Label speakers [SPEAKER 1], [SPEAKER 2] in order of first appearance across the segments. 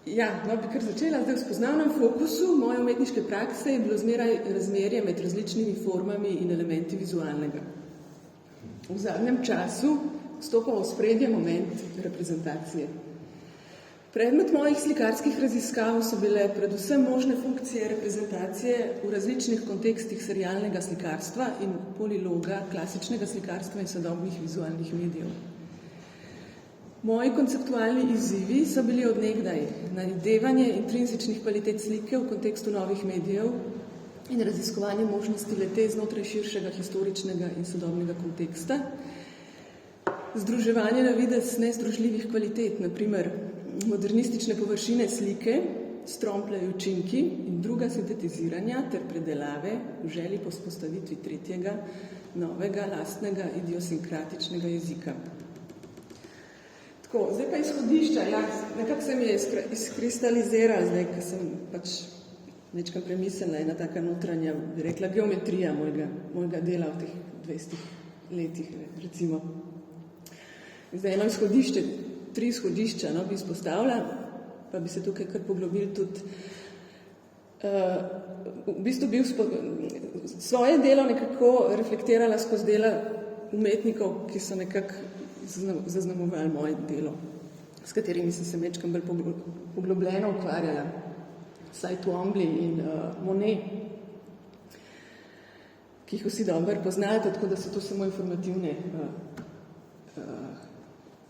[SPEAKER 1] Ja, bi kar začela. Zdaj v spoznavnem fokusu moje umetniške prakse je bilo zmeraj razmerje med različnimi formami in elementi vizualnega. V zadnjem času stopa v ospredje moment reprezentacije. Predmet mojih slikarskih raziskav so bile predvsem možne funkcije reprezentacije v različnih kontekstih serialnega slikarstva in poliloga klasičnega slikarstva in sodobnih vizualnih medijev. Moji konceptualni izzivi so bili od nekdaj najdevanje intrinzičnih kvalitet slike v kontekstu novih medijev in raziskovanje možnosti lete znotraj širšega historičnega in sodobnega konteksta, združevanje na videz nezdružljivih kvalitet, na primer modernistične površine slike, strompljajo učinki in druga sintetiziranja ter predelave v želji po vzpostavitvi tretjega, novega, lastnega, idiosinkratičnega jezika. Tako, zdaj pa izhodišča, ja, nekako se mi je izkristalizirala, zdaj, ko sem pač večkrat premislila, ena taka notranja, bi rekla, geometrija mojega dela v teh 20 letih, recimo. Zdaj, eno izhodišče, 3 izhodišča, bi izpostavila, pa bi se tukaj kar poglobili tudi. V bistvu bi svoje delo nekako reflektirala skozi dela umetnikov, ki so nekako zaznamovali moje delo, s katerimi sem se večkrat bolj poglobljeno ukvarjala. Saj Twombly in Monet, ki jih vsi dobro poznate, tako da so to samo informativne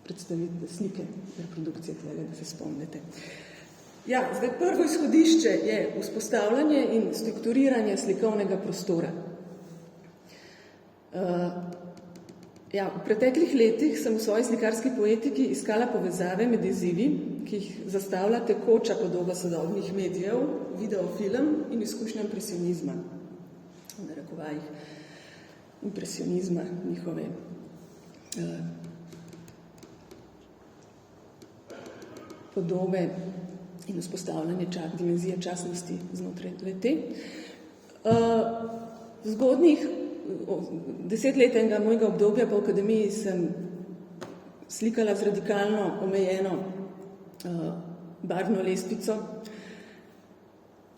[SPEAKER 1] predstavitve slike, reprodukcije tega, da se spomnite. Ja, zdaj prvo izhodišče je vzpostavljanje in strukturiranje slikovnega prostora. Ja, v preteklih letih sem v svoji slikarski poetiki iskala povezave med izzivi, ki jih zastavlja tekoča podoba sodobnih medijev, videofilm in izkušnja impresionizma. V narekovajih impresionizma njihove podobe in vzpostavljanje dimenzije časnosti znotraj le-te. V zgodnjih 10 let enega mojega obdobja po akademiji sem slikala z radikalno omejeno barvno lestvico,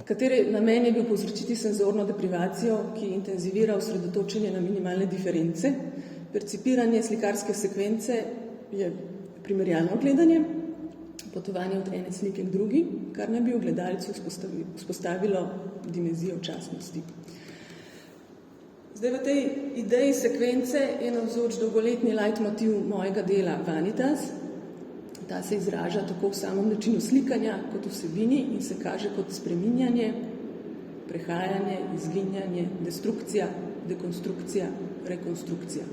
[SPEAKER 1] katere namen je bil povzročiti senzorno deprivacijo, ki intenzivira osredotočenje na minimalne diference. Percipiranje slikarske sekvence je primerjalno gledanje, potovanje od ene slike k drugi, kar naj bi v gledalcu vzpostavilo dimenzijo časnosti. Zdaj, v tej ideji sekvence je navzoč dolgoletni leitmotiv mojega dela Vanitas. Ta se izraža tako v samem načinu slikanja, kot vsebini in se kaže kot spreminjanje, prehajanje, izginjanje, destrukcija, dekonstrukcija, rekonstrukcija.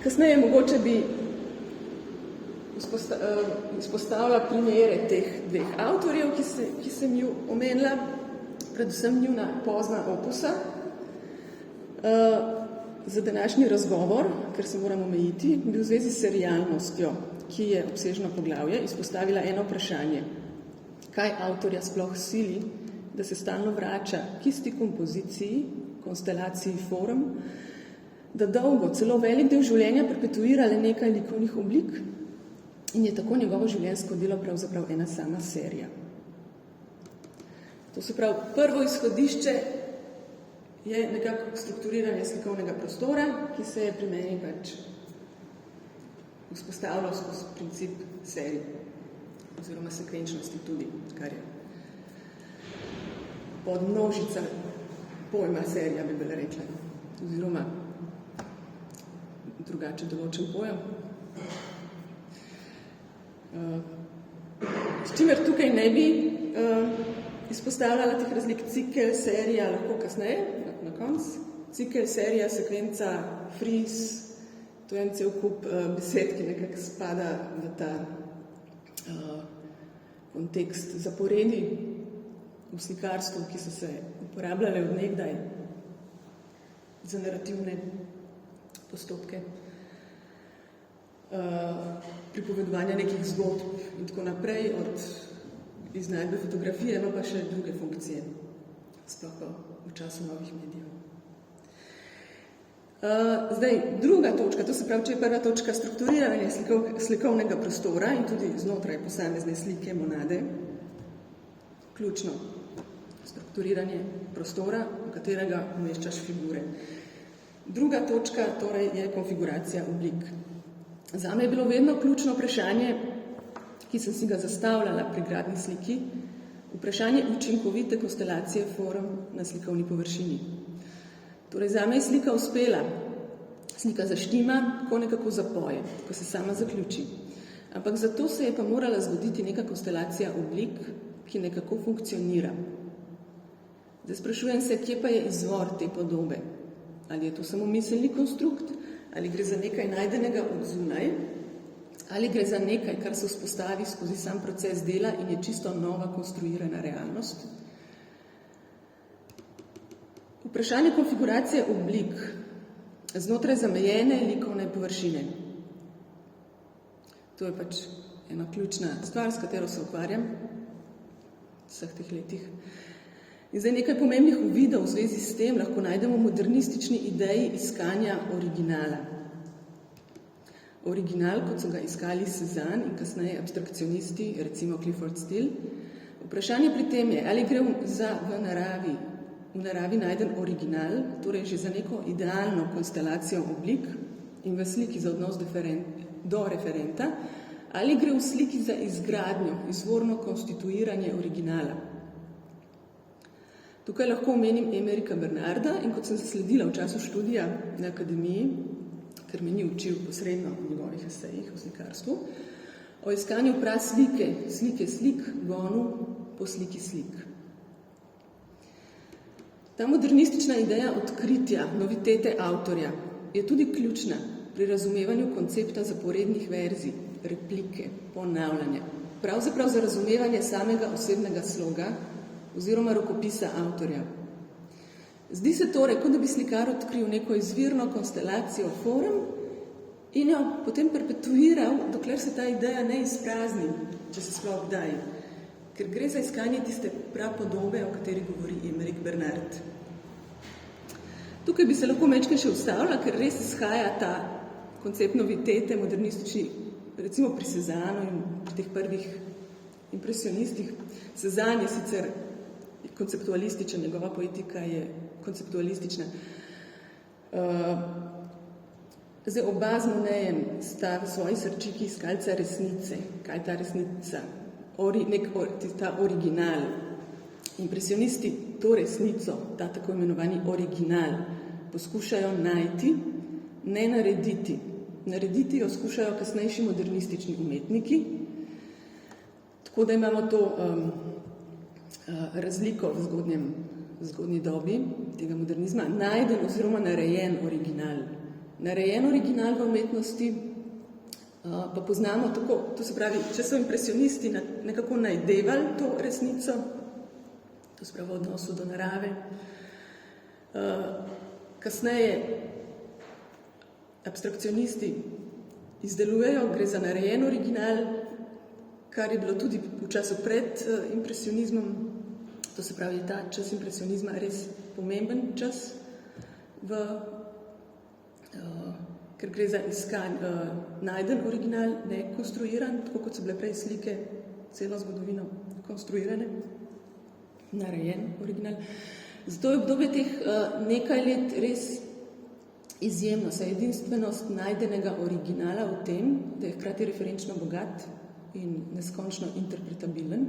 [SPEAKER 1] Kasneje mogoče bi izpostavila primere teh 2 avtorjev, ki sem ju omenila, predvsem njuna pozna opusa. Za današnji razgovor, ker se moram omejiti, bi v zvezi s serialnostjo, ki je obsežno poglavje, izpostavila eno vprašanje. Kaj avtorja sploh sili, da se stalno vrača k isti kompoziciji, konstelaciji form, da dolgo, celo velik del življenja perpetuira le nekaj likovnih oblik in je tako njegovo življenjsko delo pravzaprav ena sama serija. To se pravi, prvo izhodišče je nekako strukturiranje slikovnega prostora, ki se je pri meni pač vzpostavljal skozi princip serij oziroma sekvenčnosti tudi, kar je podmnožica pojma serija, bi bila rekla, oziroma drugače določen pojem. S čimer tukaj ne bi izpostavljala teh razlik cikel, serija, lahko kasneje, na koncu. Cikel, serija, sekvenca, friz, to je en cel kup besed, ki nekako spada v ta kontekst zaporedi v slikarstvu, ki so se uporabljale od nekdaj za narativne postopke, pripovedovanja nekih zgodb in tako naprej, od iznajdbe fotografije, no pa še druge funkcije, sploh pa v času novih medijev. Zdaj, druga točka, to se pravi, če je prva točka strukturiranje slikovnega prostora in tudi znotraj posamezne slike monade, ključno strukturiranje prostora, v katerega umeščaš figure. Druga točka torej je konfiguracija oblik. Zame je bilo vedno ključno vprašanje, ki sem si ga zastavljala pri gradni sliki, vprašanje učinkovite konstelacije form na slikovni površini. Torej, zame je slika uspela, slika zaštima, ko nekako zapoje, ko se sama zaključi. Ampak zato se je pa morala zgoditi neka konstelacija oblik, ki nekako funkcionira. Zdaj sprašujem se, kje pa je izvor te podobe? Ali je to samo miselni konstrukt, ali gre za nekaj najdenega od zunaj, ali gre za nekaj, kar se vzpostavi skozi sam proces dela in je čisto nova konstruirana realnost? Vprašanje konfiguracije oblik znotraj zamejene likovne površine. To je pač ena ključna stvar, s katero se ukvarjam v vseh teh letih. In zdaj nekaj pomembnih uvidov v zvezi s tem lahko najdemo v modernistični ideji iskanja originala. Original, kot so ga iskali Cézanne in kasneje abstrakcionisti, recimo Clifford Still. Vprašanje pri tem je, ali gre za v naravi najden original, torej že za neko idealno konstelacijo oblik in v sliki za odnos do referenta, ali gre v sliki za izgradnjo, izvorno konstituiranje originala. Tukaj lahko omenim Emerica Bernarda in kot sem zasledila v času študija na akademiji, ker me ni učil posredno v njegovih esejih o slikarstvu, o iskanju slike slik, gonu po sliki slik. Ta modernistična ideja odkritja, novitete avtorja je tudi ključna pri razumevanju koncepta zaporednih verzij, replike, ponavljanja. Pravzaprav za razumevanje samega osebnega sloga oziroma rokopisa avtorja. Zdi se torej, kot da bi slikar odkril neko izvirno konstelacijo form in jo potem perpetuiral, dokler se ta ideja ne izprazni, če se sploh kdaj. Ker gre za iskanje tiste prapodobe, o kateri govori Emeric Bernard. Tukaj bi se lahko mečkaj še ustavila, ker res izhaja ta koncept novitete, modernistični, recimo pri Cézannu in pri teh prvih impresionistih. Cézanne je sicer konceptualističen, njegova poetika je konceptualistična. Zdaj, oba z Monejem sta v svoji srčiki iskalca resnice. Kaj je ta resnica? Ta original. Impresionisti to resnico, ta tako imenovani original, poskušajo najti, ne narediti. Narediti jo skušajo kasnejši modernistični umetniki, tako da imamo to razliko v zgodnji dobi tega modernizma. Najden oziroma narejen original. Narejen original v umetnosti pa poznamo tako, to se pravi, če so impresionisti nekako najdevali to resnico, to se pravi v odnosu do narave, kasneje abstrakcionisti izdelujejo, gre za narejen original, kar je bilo tudi v času pred impresionizmom, to se pravi, ta čas impresionizma res pomemben čas, ker gre za najden original, ne konstruiran, tako kot so bile prej slike celo zgodovino konstruirane, narejen original. Zato je obdobje teh nekaj let res izjemno, saj edinstvenost najdenega originala v tem, da je hkrati referenčno bogat in neskončno interpretabilen.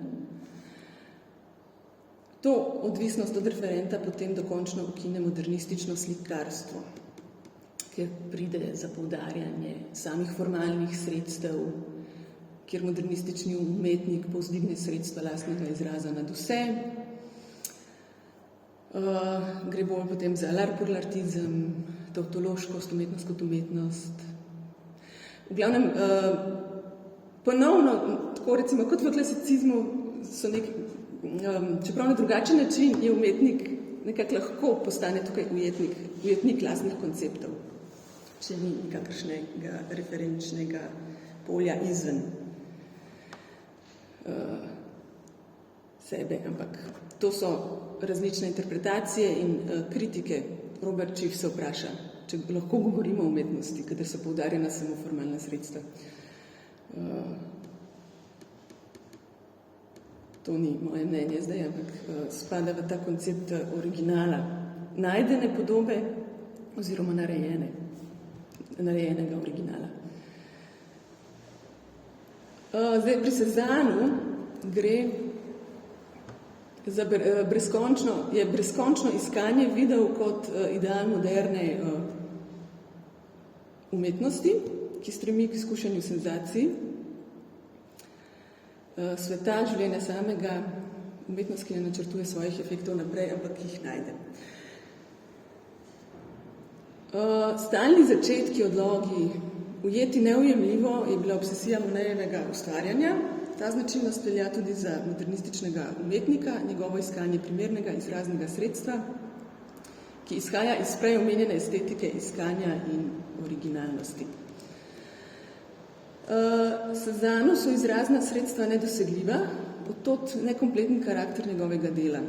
[SPEAKER 1] To odvisnost od referenta potem dokončno ukine modernistično slikarstvo, kjer pride za poudarjanje samih formalnih sredstev, kjer modernistični umetnik povzdigne sredstva lastnega izraza nad vse. Gre bolj potem za l'art pour l'artisme, tautološkost, umetnost kot umetnost. V glavnem, ponovno, tako recimo kot v klasicizmu, so čeprav na drugačen način je umetnik nekako lahko postane tukaj ujetnik lastnih konceptov, če ni nikakršnega referenčnega polja izven sebe, ampak to so različne interpretacije in kritike. Robert Schiff se vpraša, če lahko govorimo o umetnosti, kadar so poudarjena samo formalna sredstva. To ni moje mnenje zdaj, ampak spada v ta koncept originala. Najdene podobe oziroma narejenega originala. Zdaj, pri Cézannu gre za brezkončno iskanje videv kot ideal moderne umetnosti, ki stremi k izkušanju senzacij, sveta, življenja samega, umetnost, ki ne načrtuje svojih efektov naprej, ampak jih najde. Stalni začetki, odlogi, ujeti neujemljivo je bila obsesija Monetjevega ustvarjanja. Ta značilnost velja tudi za modernističnega umetnika, njegovo iskanje primernega izraznega sredstva, ki izhaja iz prej omenjene estetike iskanja in originalnosti. Cézannu so izrazna sredstva nedosegljiva, odtot nekompleten karakter njegovega dela.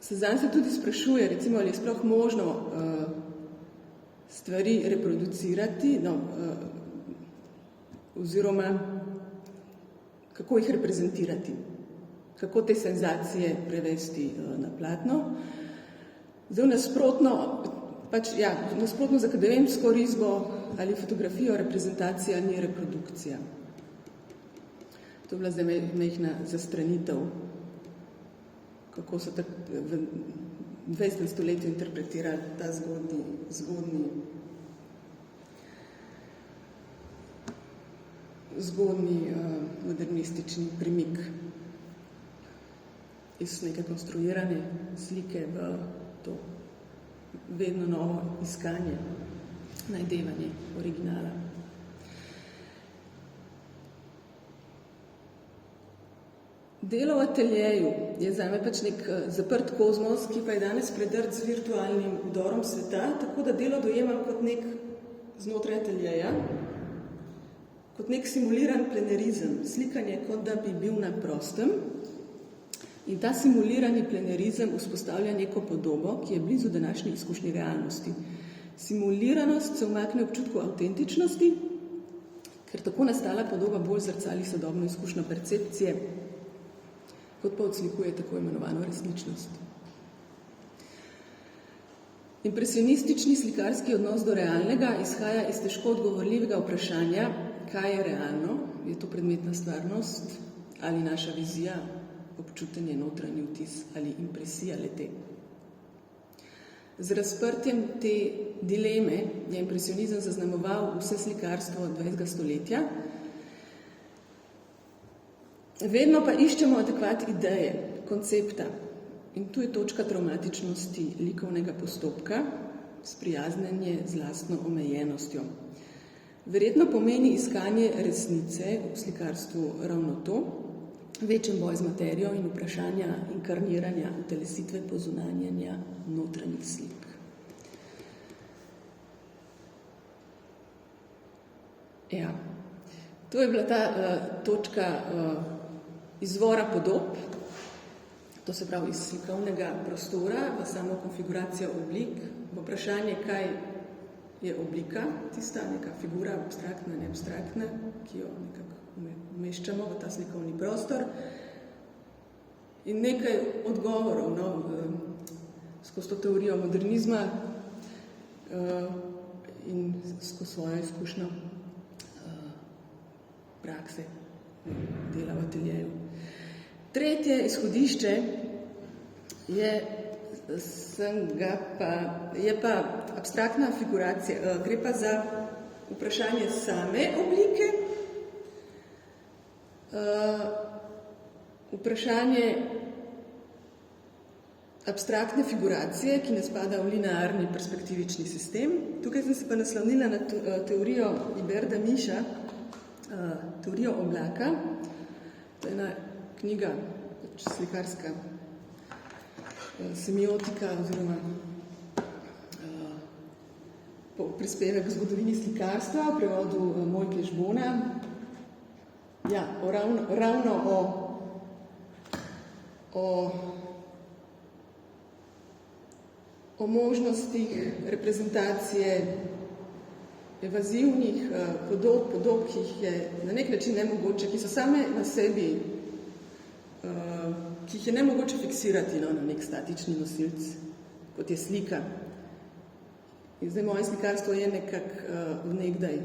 [SPEAKER 1] Cézanne se tudi sprašuje, recimo, ali je sploh možno stvari reproducirati, oziroma kako jih reprezentirati, kako te senzacije prevesti na platno. Zdaj, nasprotno z akademsko risbo ali fotografijo, reprezentacija ni reprodukcija. To je bila zdaj mehna zastranitev, kako so tak v 20. stoletju interpretirali ta zgodni modernistični premik iz neke konstruirane slike v to vedno novo iskanje, najdevanje originala. Delo v ateljeju je zame pač nek zaprt kozmos, ki pa je danes predrt z virtualnim vdorom sveta, tako da delo dojemam kot nek znotraj ateljeja, kot nek simuliran plenerizem, slikanje, kot da bi bil na prostem. In ta simulirani plenerizem vzpostavlja neko podobo, ki je blizu današnji izkušnji realnosti. Simuliranost se umakne občutku avtentičnosti, ker tako nastala podoba bolj zrcali sodobno izkušnjo percepcije, kot pa odslikuje tako imenovano resničnost. Impresionistični slikarski odnos do realnega izhaja iz težko odgovorljivega vprašanja, kaj je realno, je to predmetna stvarnost ali naša vizija, občutenje, notranji vtis ali impresija le-te. Z razprtjem te dileme je impresionizem zaznamoval vse slikarstvo 20. stoletja. Vedno pa iščemo adekvat ideje, koncepta. In tu je točka travmatičnosti likovnega postopka, sprijaznjenje z lastno omejenostjo. Verjetno pomeni iskanje resnice v slikarstvu ravno to, večen boj z materijo in vprašanja inkarniranja, utelesitve pozunanjanja notranjih slik. Ja, to je bila ta točka izvora podob, to se pravi iz slikovnega prostora v samo konfiguracijo oblik, v vprašanje, kaj je oblika, tista neka figura, abstraktna, neabstraktna, ki jo nekako umeščamo v ta slikovni prostor. In nekaj odgovorov skozi to teorijo modernizma in skozi svojo izkušnjo prakse dela v ateljeju. Tretje izhodišče je pa abstraktna figuracija. Gre pa za vprašanje same oblike, vprašanje abstraktne figuracije, ki ne spada v linearni perspektivični sistem. Tukaj sem se pa naslonila na teorijo Iberda Miša, teorijo oblaka. To je ena knjiga, slikarska semiotika oziroma prispevek k zgodovini slikarstva v prevodu Mojke Žbona. Ja, ravno o možnostih reprezentacije evazivnih podob, ki jih je na nek način nemogoče, ki so same na sebi, ki jih je nemogoče fiksirati na nek statični nosilc, kot je slika. In zdaj moje slikarstvo je nekako nekdaj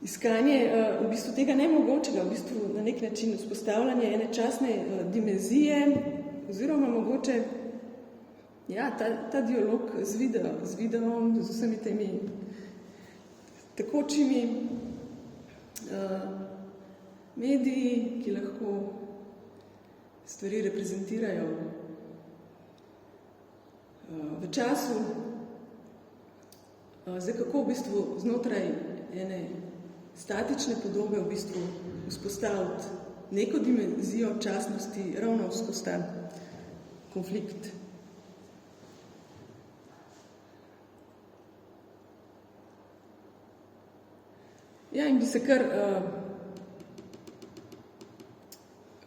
[SPEAKER 1] iskanje v bistvu tega nemogočega, v bistvu na nek način vzpostavljanje ene časne dimenzije, oziroma mogoče ta dialog z videom, z vsemi temi tekočimi mediji, ki lahko stvari reprezentirajo v času. Zdaj, kako v bistvu znotraj ene statične podobe v bistvu vzpostaviti neko dimenzijo časnosti ravno skozi ta konflikt. Ja, in bi se kar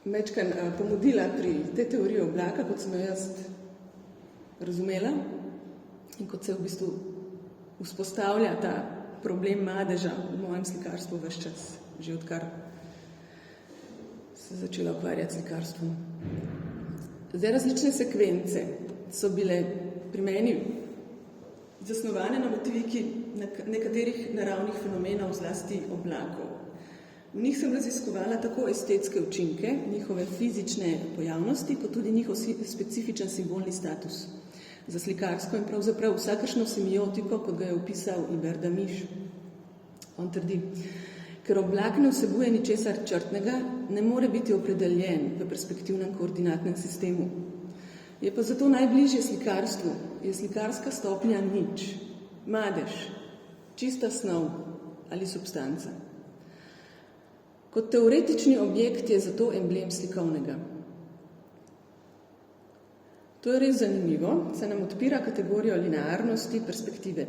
[SPEAKER 1] mečkan pomodila pri tej teoriji oblaka, kot sem jo jaz razumela in kot se v bistvu vzpostavlja ta problem madeža v mojem slikarstvu ves čas, že odkar se začela ukvarjati s slikarstvom. Zdaj, različne sekvence so bile pri meni zasnovane na motiviki nekaterih naravnih fenomenov, zlasti oblakov. V njih sem raziskovala tako estetske učinke, njihove fizične pojavnosti, kot tudi njihov specifičen simbolni status za slikarsko in pravzaprav vsakršno semiotiko, kot ga je opisal Hubert Damisch. On trdi, ker oblak ne vsebuje ničesar črtnega, ne more biti opredeljen v perspektivnem koordinatnem sistemu. Je pa zato najbližje slikarstvu, je slikarska stopnja nič, madež, čista snov ali substanca. Kot teoretični objekt je zato emblem slikovnega. To je res zanimivo, se nam odpira kategorijo linearnosti perspektive,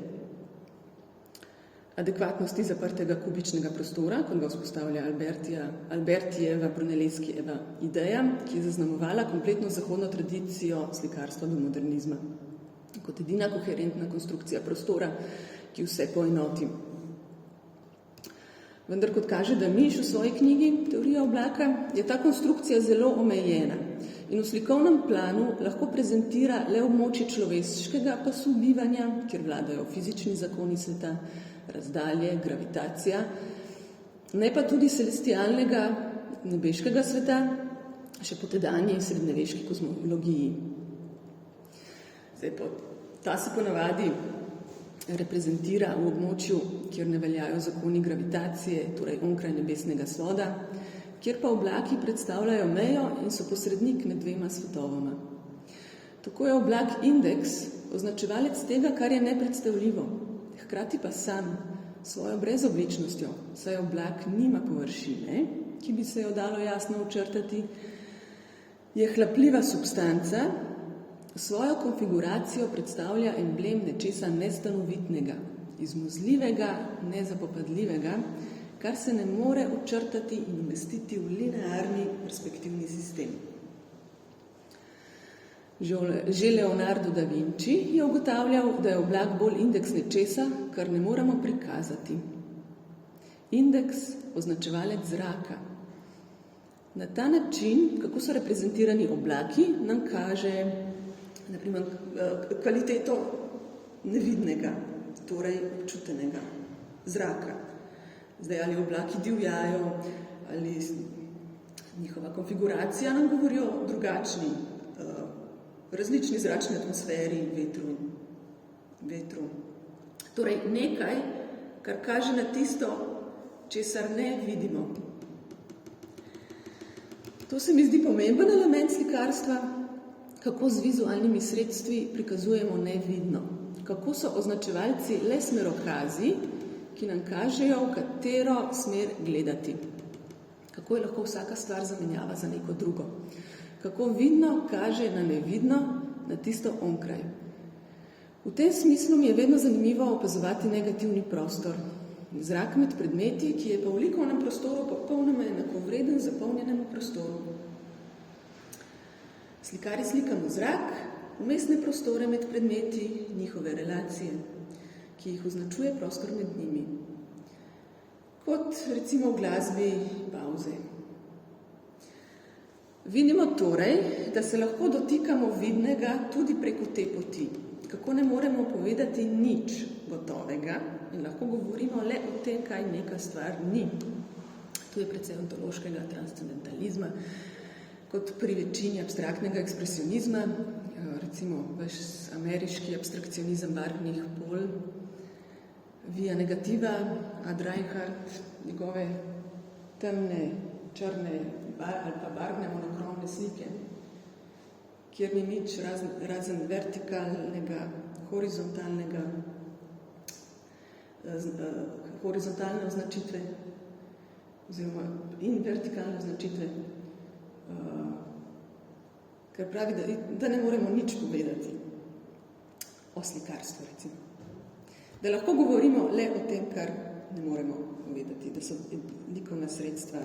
[SPEAKER 1] adekvatnosti zaprtega kubičnega prostora, kot ga vzpostavlja Albertijeva Brunelleschieva ideja, ki je zaznamovala kompletno zahodno tradicijo slikarstva do modernizma, kot edina koherentna konstrukcija prostora, ki vse poenoti. Vendar, kot kaže Damisch v svoji knjigi Teorija oblaka, je ta konstrukcija zelo omejena in v slikovnem planu lahko prezentira le območje človeškega pasu bivanja, kjer vladajo fizični zakoni sveta, razdalje, gravitacija, ne pa tudi celestialnega nebeškega sveta, še po tedanji srednjeveški kozmologiji. Zdaj, ta se ponavadi reprezentira v območju, kjer ne veljajo zakoni gravitacije, torej onkraj nebesnega svoda, kjer pa oblaki predstavljajo mejo in so posrednik med dvema svetovoma. Tako je oblak indeks, označevalec tega, kar je nepredstavljivo, hkrati pa sam svojo brezobličnostjo, saj oblak nima površine, ki bi se jo dalo jasno očrtati, je hlapljiva substanca, svojo konfiguracijo predstavlja emblem nečesa nestanovitnega, izmuzljivega, nezapopadljivega, kar se ne more očrtati in umestiti v linearni perspektivni sistem. Že Leonardo da Vinci je ugotavljal, da je oblak bolj indeks nečesa, kar ne moremo prikazati. Indeks, označevalec zraka. Na ta način, kako so reprezentirani oblaki, nam kaže na primer kvaliteto nevidnega, torej občutenega zraka. Zdaj, ali oblaki divjajo, ali njihova konfiguracija nam govori o drugačni, različni zračni atmosferi, vetru. Torej, nekaj, kar kaže na tisto, česar ne vidimo. To se mi zdi pomemben element slikarstva, kako z vizualnimi sredstvi prikazujemo nevidno, kako so označevalci le smerokazi, ki nam kažejo, v katero smer gledati, kako je lahko vsaka stvar zamenjava za neko drugo, kako vidno kaže na nevidno, na tisto onkraj. V tem smislu mi je vedno zanimivo opazovati negativni prostor, Zrak med predmeti, ki je pa v likovnem prostoru popolnoma enakovreden zapolnjenemu prostoru. Slikari slikamo zrak, vmesne prostore med predmeti, njihove relacije, ki jih označuje prostor med njimi. Kot recimo v glasbi pauze. Vidimo torej, da se lahko dotikamo vidnega tudi preko te poti. Kako ne moremo povedati nič gotovega in lahko govorimo le o tem, kaj neka stvar ni. Tu je precej ontološkega transcendentalizma, kot pri večini abstraktnega ekspresionizma, recimo vaš ameriški abstrakcionizem barvnih polj, via negativa, Ad Reinhardt, njegove temne, črne ali pa barvne monokromne slike, kjer ni nič razen vertikalnega, horizontalne označitve oziroma in vertikalne označitve, ker pravi, da ne moremo nič povedati o slikarstvu, recimo. Da lahko govorimo le o tem, kar ne moremo povedati, da so likovna sredstva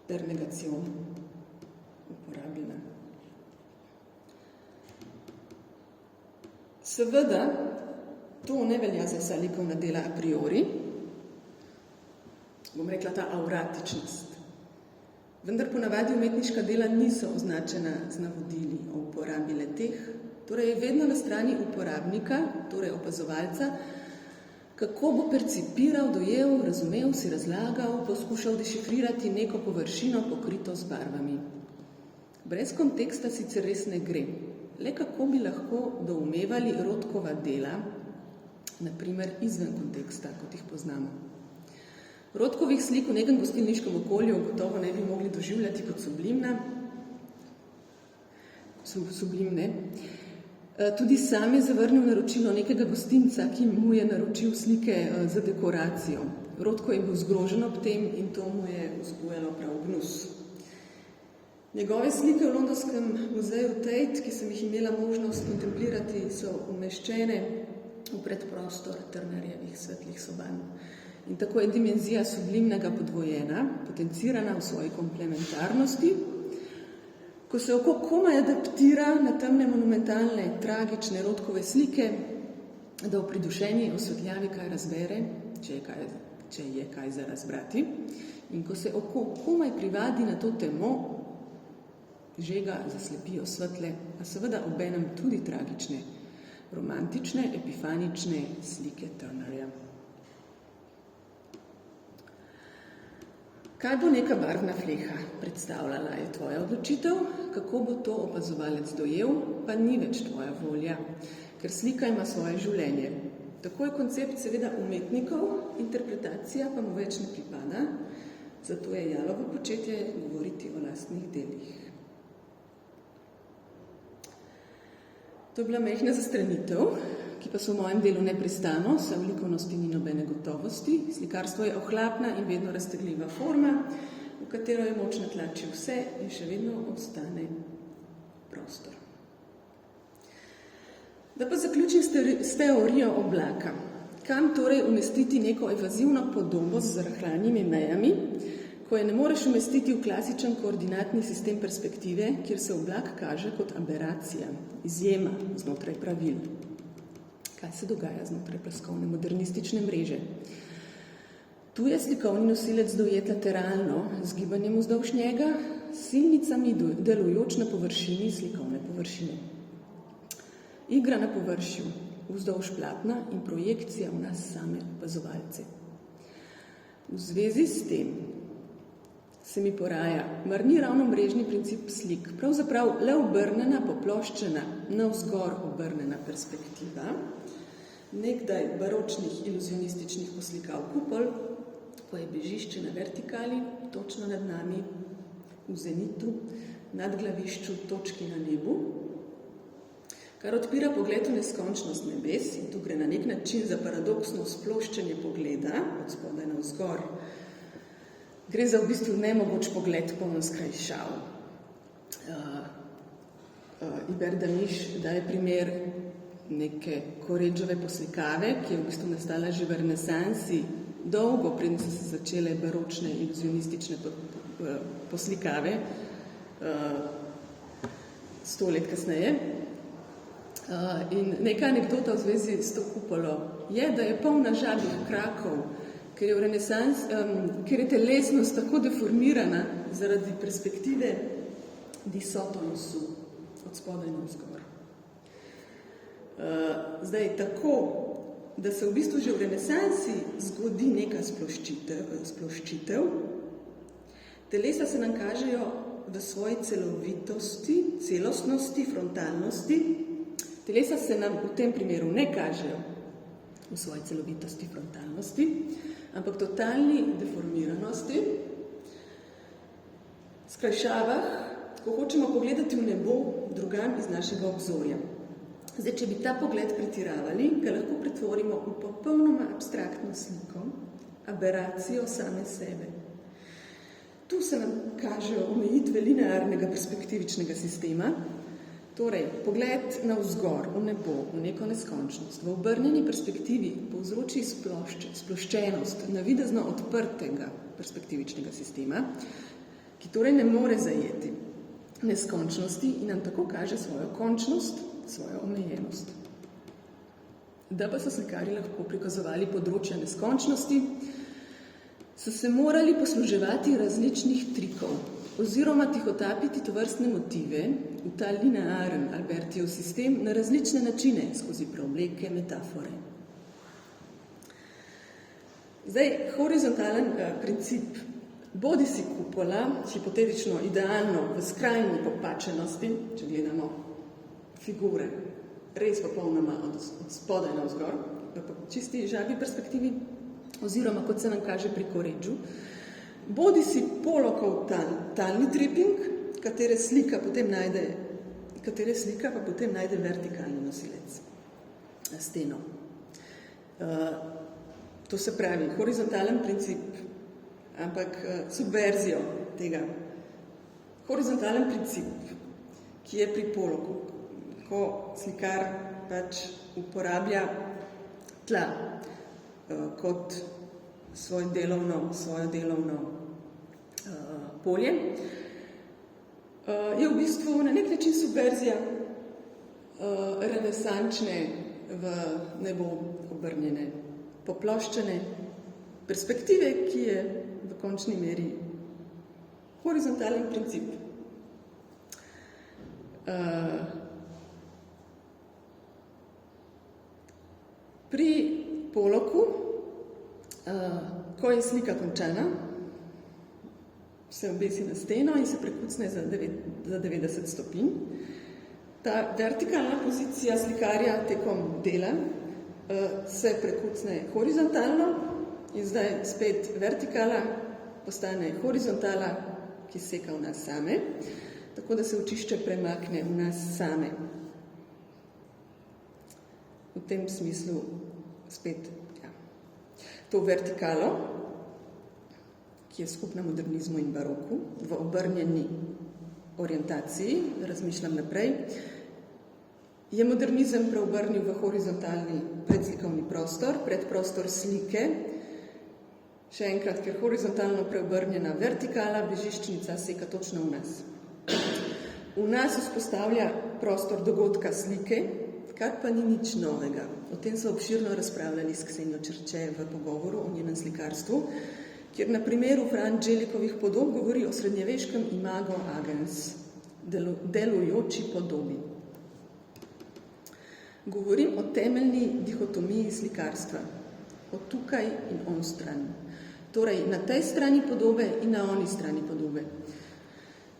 [SPEAKER 1] per negacion uporabljena. Seveda, to ne velja za vsa likovna dela a priori, bom rekla ta auratičnost. Vendar ponavadi umetniška dela niso označena z navodili o uporabi le-teh, torej je vedno na strani uporabnika, torej opazovalca, kako bo percipiral, dojel, razumel, si razlagal, poskušal dešifrirati neko površino pokrito z barvami. Brez konteksta sicer res ne gre. Le kako bi lahko doumevali Rotkova dela, na primer izven konteksta, kot jih poznamo. Rotkovih slik v nekem gostilniškem okolju gotovo ne bi mogli doživljati kot sublimne. Tudi sam je zavrnil naročilo nekega gostinca, ki mu je naročil slike za dekoracijo. Rotko je bil zgrožen ob tem in to mu je vzbujalo prav gnus. Njegove slike v londonskem muzeju Tate, ki sem jih imela možnost kontemplirati, so umeščene v predprostor Turnerjevih svetlih soban. In tako je dimenzija sublimnega podvojena, potencirana v svoji komplementarnosti. Ko se oko komaj adaptira na temne monumentalne, tragične Rotkove slike, da v pridušeni osvetljavi kaj razbere, če je kaj za razbrati, in ko se oko komaj privadi na to temo, žega zaslepijo svetle, a seveda obenem tudi tragične, romantične, epifanične slike Turnerja. Kaj bo neka barvna fleha predstavljala, je tvoja odločitev, kako bo to opazovalec dojel, pa ni več tvoja volja, ker slika ima svoje življenje. Tako je koncept seveda umetnikov, interpretacija pa mu več ne pripada, zato je jalovo početje govoriti o lastnih delih. To je bila majhna zastranitev, ki pa so v mojem delu neprestano, saj v likovnosti ni nobene gotovosti. Slikarstvo je ohlapna in vedno raztegljiva forma, v katero je moč natlači vse in še vedno ostane prostor. Da pa zaključim s teorijo oblaka. Kam torej umestiti neko evazivno podobo z zarahljanimi mejami, ko je ne moreš umestiti v klasičen koordinatni sistem perspektive, kjer se oblak kaže kot aberacija, izjema znotraj pravil. Kaj se dogaja znotraj ploskovne modernistične mreže? Tu je slikovni nosilec dojet lateralno, z gibanjem vzdolž njega, s silnicami delujoč na površini slikovne površine. Igra na površju, vzdolž platna in projekcija v nas same opazovalce. V zvezi s tem se mi poraja, mar ni ravno mrežni princip slik, pravzaprav le obrnjena, poploščena, navzgor obrnjena perspektiva, nekdaj baročnih iluzionističnih poslikav kupol, ko je bežišče na vertikali, točno nad nami, v zenitu, nad glavišču, točki na nebu, kar odpira pogled v neskončnost nebes in tu gre na nek način za paradoksno sploščenje pogleda, od spodaj navzgor. Gre za v bistvu nemogoč pogled poln skrajšav. Iber Damiš daje primer neke Correggiove poslikave, ki je v bistvu nastala že v renesansi, dolgo preden so se začele baročne iluzionistične poslikave, 100 let kasneje. In neka anekdota v zvezi s to kupolo je, da je polna žabih krakov, ker je v ker je telesnost tako deformirana zaradi perspektive disotonusu od spodaj navzgor. Zdaj, tako, da se v bistvu že v renesansi zgodi neka sploščitev, telesa se nam kažejo v svoji celovitosti, celostnosti, frontalnosti. Telesa se nam v tem primeru ne kažejo v svoji celovitosti, frontalnosti, ampak totalni deformiranosti, skrajšavah, ko hočemo pogledati v nebo drugam iz našega obzorja. Zdaj, če bi ta pogled pretiravali, ga lahko pretvorimo v popolnoma abstraktno sliko, aberacijo same sebe. Tu se nam kažejo omejitve linearnega perspektivičnega sistema, torej pogled navzgor, v nebo, v neko neskončnost, v obrnjeni perspektivi povzroči sploščenost navidezno odprtega perspektivičnega sistema, ki torej ne more zajeti neskončnosti in nam tako kaže svojo končnost, svojo omejenost. Da pa so slikarji lahko prikazovali področja neskončnosti, so se morali posluževati različnih trikov oziroma tihotapiti tovrstne motive v ta linearen Albertijev sistem na različne načine, skozi preobleke, metafore. Zdaj, horizontalen princip, bodi si kupola, hipotetično, idealno, v skrajni popačenosti, če gledamo figure, res popolnoma od spodaj navzgor, v čisti žabi perspektivi, oziroma kot se nam kaže pri Correggio, bodi si polokautalni tripping, katere slika pa potem najde vertikalni nosilec na steno. To se pravi, horizontalen princip, ampak subverzijo tega. Horizontalen princip, ki je pri poloku, ko slikar pač uporablja tla kot svojo delovno polje, je v bistvu na nek način subverzija renesančne v nebo obrnjene, poploščene perspektive, ki je v končni meri horizontalen princip. Pri poloku, ko je slika končana, se obesi na steno in se prekucne za 90 stopinj. Ta vertikalna pozicija slikarja tekom dela se prekucne horizontalno in zdaj spet vertikala postane horizontala, ki seka v nas same, tako da se očišče premakne v nas same. V tem smislu spet to vertikalo, ki je skupna modernizmu in baroku, v obrnjeni orientaciji, razmišljam naprej, je modernizem preobrnil v horizontalni predslikovni prostor, predprostor slike, še enkrat, ker horizontalno preobrnjena vertikala, bežiščnica seka točno v nas. V nas vzpostavlja prostor dogodka slike, kar pa ni nič novega. O tem so obširno razpravljali s Ksenijo Čerče v pogovoru o njenem slikarstvu, kjer na primeru Franz-Dželikovih podob govori o srednjeveškem imago agens, delujoči podobi. Govorim o temeljni dihotomiji slikarstva, o tukaj in on stran. Torej, na tej strani podobe in na oni strani podobe.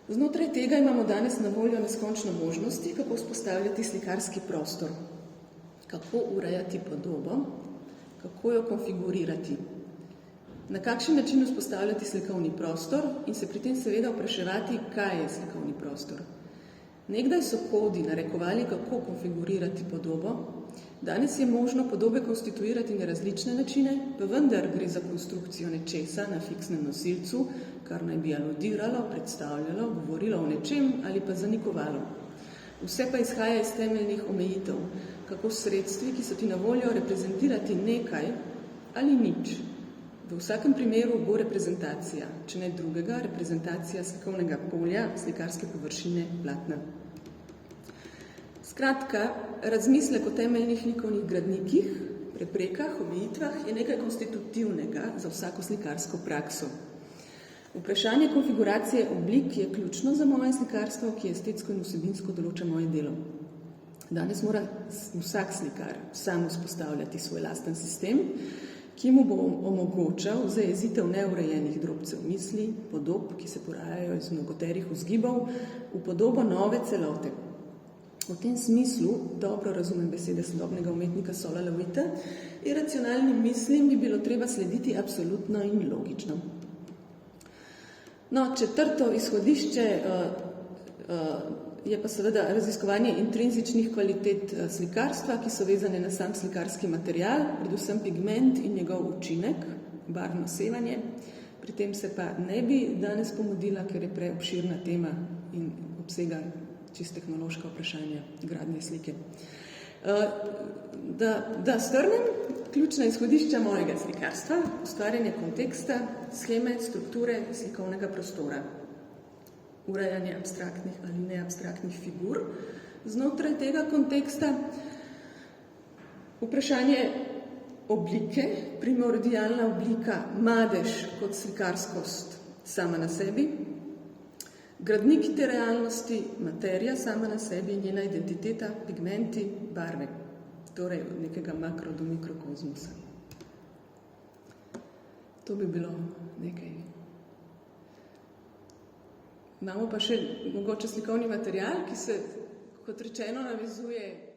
[SPEAKER 1] Znotraj tega imamo danes na voljo neskončno možnosti, kako vzpostavljati slikarski prostor, kako urejati podobo, kako jo konfigurirati, na kakšen način vzpostavljati slikovni prostor in se pri tem seveda vpraševati, kaj je slikovni prostor. Nekdaj so kodi narekovali, kako konfigurirati podobo, danes je možno podobe konstituirati na različne načine, pa vendar gre za konstrukcijo nečesa na fiksnem nosilcu, kar naj bi aludiralo, predstavljalo, govorilo o nečem ali pa zanikovalo. Vse pa izhaja iz temeljnih omejitev, kako sredstvi, ki so ti na voljo, reprezentirati nekaj ali nič. V vsakem primeru bo reprezentacija, če ne drugega, reprezentacija slikovnega polja, slikarske površine, platna. Skratka, razmislek o temeljnih likovnih gradnikih, preprekah, omejitvah je nekaj konstitutivnega za vsako slikarsko prakso. Vprašanje konfiguracije oblik je ključno za moje slikarstvo, ki estetsko in vsebinsko določa moje delo. Danes mora vsak slikar sam vzpostavljati svoj lasten sistem, ki mu bo omogočal zajezitev neurejenih drobcev misli, podob, ki se porajajo iz mnogoterih vzgibov, v podobo nove celote. V tem smislu dobro razumem besede sodobnega umetnika Sola Levita, iracionalnim mislim bi bilo treba slediti absolutno in logično. No, četrto izhodišče je pa seveda raziskovanje intrinzičnih kvalitet slikarstva, ki so vezane na sam slikarski material, predvsem pigment in njegov učinek, barvno sevanje. Pri tem se pa ne bi danes pomudila, ker je preobširna tema in obsega čisto tehnološka vprašanja gradnje slike. Da strnem, ključna izhodišča mojega slikarstva, ustvarjanje konteksta, sheme, strukture slikovnega prostora, urejanje abstraktnih ali neabstraktnih figur. Znotraj tega konteksta vprašanje oblike, primordialna oblika, madež kot slikarskost sama na sebi, gradnik te realnosti, materija sama na sebi, njena identiteta, pigmenti, barve, torej od nekega makro do mikrokozmosa. To bi bilo nekaj. Imamo pa še mogoče slikovni material, ki se, kot rečeno, navezuje